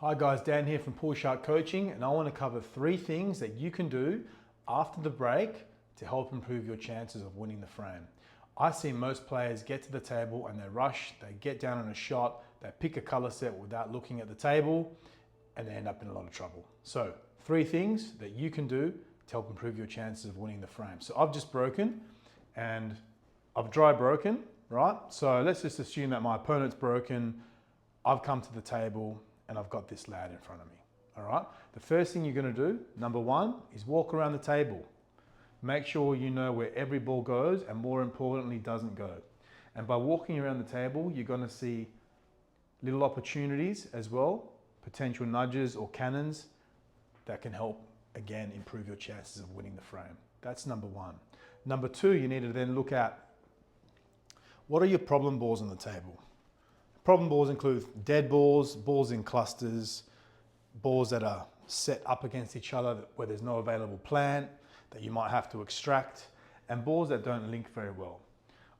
Hi guys, Dan here from Pool Shark Coaching, and I want to cover 3 things that you can do after the break to help improve your chances of winning the frame. I see most players get to the table and they rush, they get down on a shot, they pick a color set without looking at the table, and they end up in a lot of trouble. So 3 things that you can do to help improve your chances of winning the frame. So I've just broken and I've dry broken, right? So let's just assume that my opponent's broken, I've come to the table, and I've got this lad in front of me, all right? The first thing you're gonna do, number 1, is walk around the table. Make sure you know where every ball goes and more importantly, doesn't go. And by walking around the table, you're gonna see little opportunities as well, potential nudges or cannons that can help, again, improve your chances of winning the frame. That's number 1. Number 2, you need to then look at what are your problem balls on the table. Problem balls include dead balls, balls in clusters, balls that are set up against each other where there's no available plant that you might have to extract, and balls that don't link very well.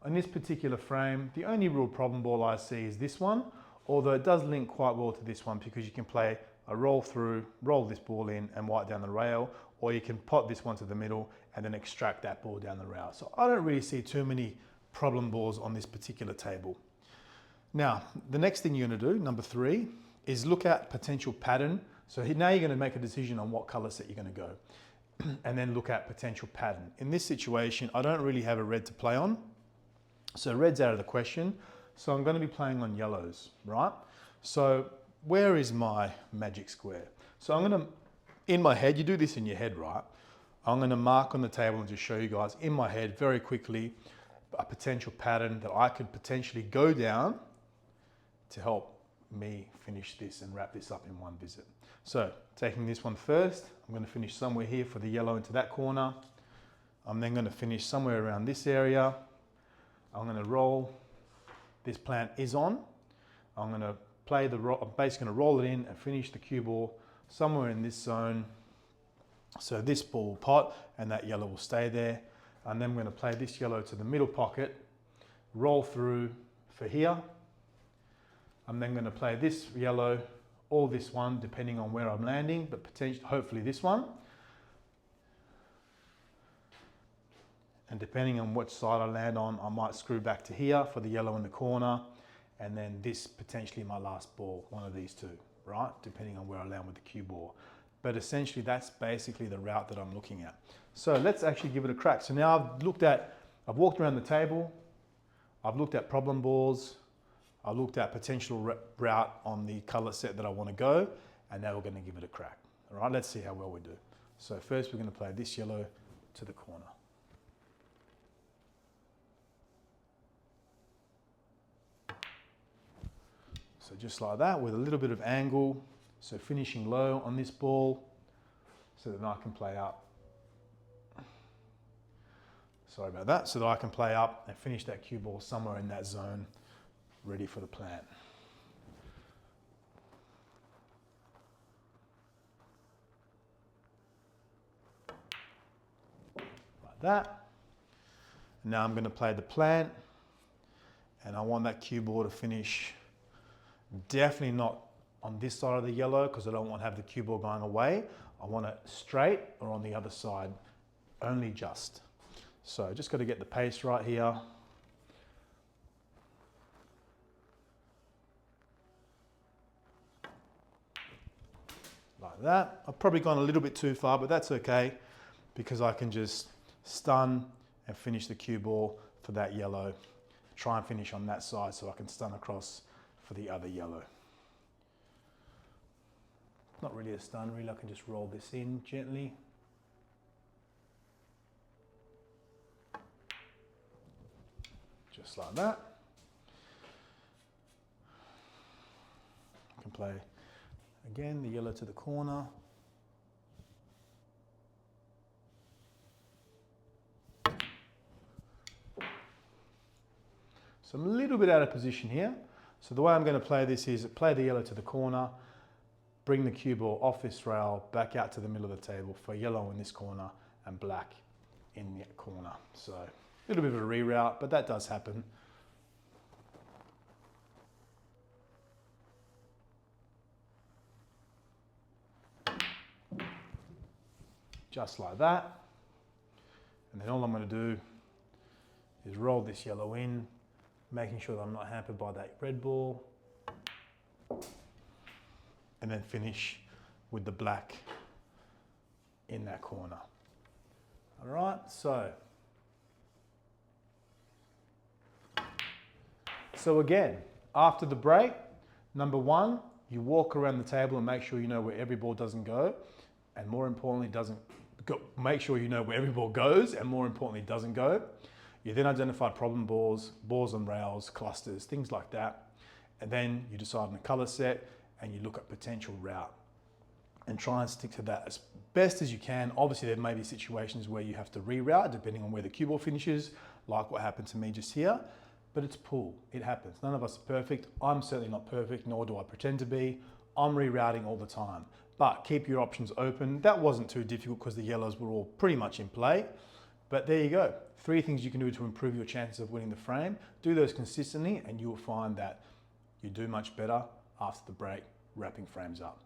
On this particular frame, the only real problem ball I see is this one, although it does link quite well to this one because you can play a roll through, roll this ball in and white down the rail, or you can pot this one to the middle and then extract that ball down the rail. So I don't really see too many problem balls on this particular table. Now, the next thing you're gonna do, number 3, is look at potential pattern. So now you're gonna make a decision on what color set you're gonna go, and then look at potential pattern. In this situation, I don't really have a red to play on, so red's out of the question. So I'm gonna be playing on yellows, right? So where is my magic square? So I'm gonna, in my head, you do this in your head, right? I'm gonna mark on the table and just show you guys in my head very quickly a potential pattern that I could potentially go down to help me finish this and wrap this up in one visit. So taking this one first, I'm going to finish somewhere here for the yellow into that corner. I'm then going to finish somewhere around this area. I'm going to roll, this plant is on. I'm going to play the roll, I'm basically going to roll it in and finish the cue ball somewhere in this zone. So this ball will pot and that yellow will stay there. And then I'm going to play this yellow to the middle pocket, roll through for here. I'm then going to play this yellow or this one, depending on where I'm landing, but potentially, hopefully this one. And depending on which side I land on, I might screw back to here for the yellow in the corner, and then this potentially my last ball, one of these 2, right? Depending on where I land with the cue ball. But essentially that's basically the route that I'm looking at. So let's actually give it a crack. So now I've walked around the table, I've looked at problem balls, I looked at potential route on the color set that I want to go, and now we're going to give it a crack. All right, let's see how well we do. So first we're going to play this yellow to the corner. So just like that with a little bit of angle. So finishing low on this ball so that I can play up. Sorry about that. So that I can play up and finish that cue ball somewhere in that zone, ready for the plant. Like that. And now I'm going to play the plant, and I want that cue ball to finish definitely not on this side of the yellow because I don't want to have the cue ball going away. I want it straight or on the other side, only just. So just got to get the pace right here. Like that. I've probably gone a little bit too far, but that's okay because I can just stun and finish the cue ball for that yellow. Try and finish on that side so I can stun across for the other yellow. Not really a stun, really. I can just roll this in gently. Just like that. I can play again the yellow to the corner. So I'm a little bit out of position here. So the way I'm going to play this is play the yellow to the corner, bring the cue ball off this rail, back out to the middle of the table for yellow in this corner and black in the corner. So a little bit of a reroute, but that does happen. just like that. And then all I'm going to do is roll this yellow in, making sure that I'm not hampered by that red ball. And then finish with the black in that corner. All right, so again, after the break, number one, you walk around the table and make sure you know where every ball doesn't go, and more importantly, make sure you know where every ball goes, and more importantly, doesn't go. You then identify problem balls, balls on rails, clusters, things like that, and then you decide on a color set and you look at potential route and try and stick to that as best as you can. Obviously, there may be situations where you have to reroute depending on where the cue ball finishes, like what happened to me just here. But it's pool, it happens. None of us are perfect. I'm certainly not perfect, nor do I pretend to be. I'm rerouting all the time, but keep your options open. That wasn't too difficult because the yellows were all pretty much in play. But there you go. 3 things you can do to improve your chances of winning the frame. Do those consistently and you will find that you do much better after the break, wrapping frames up.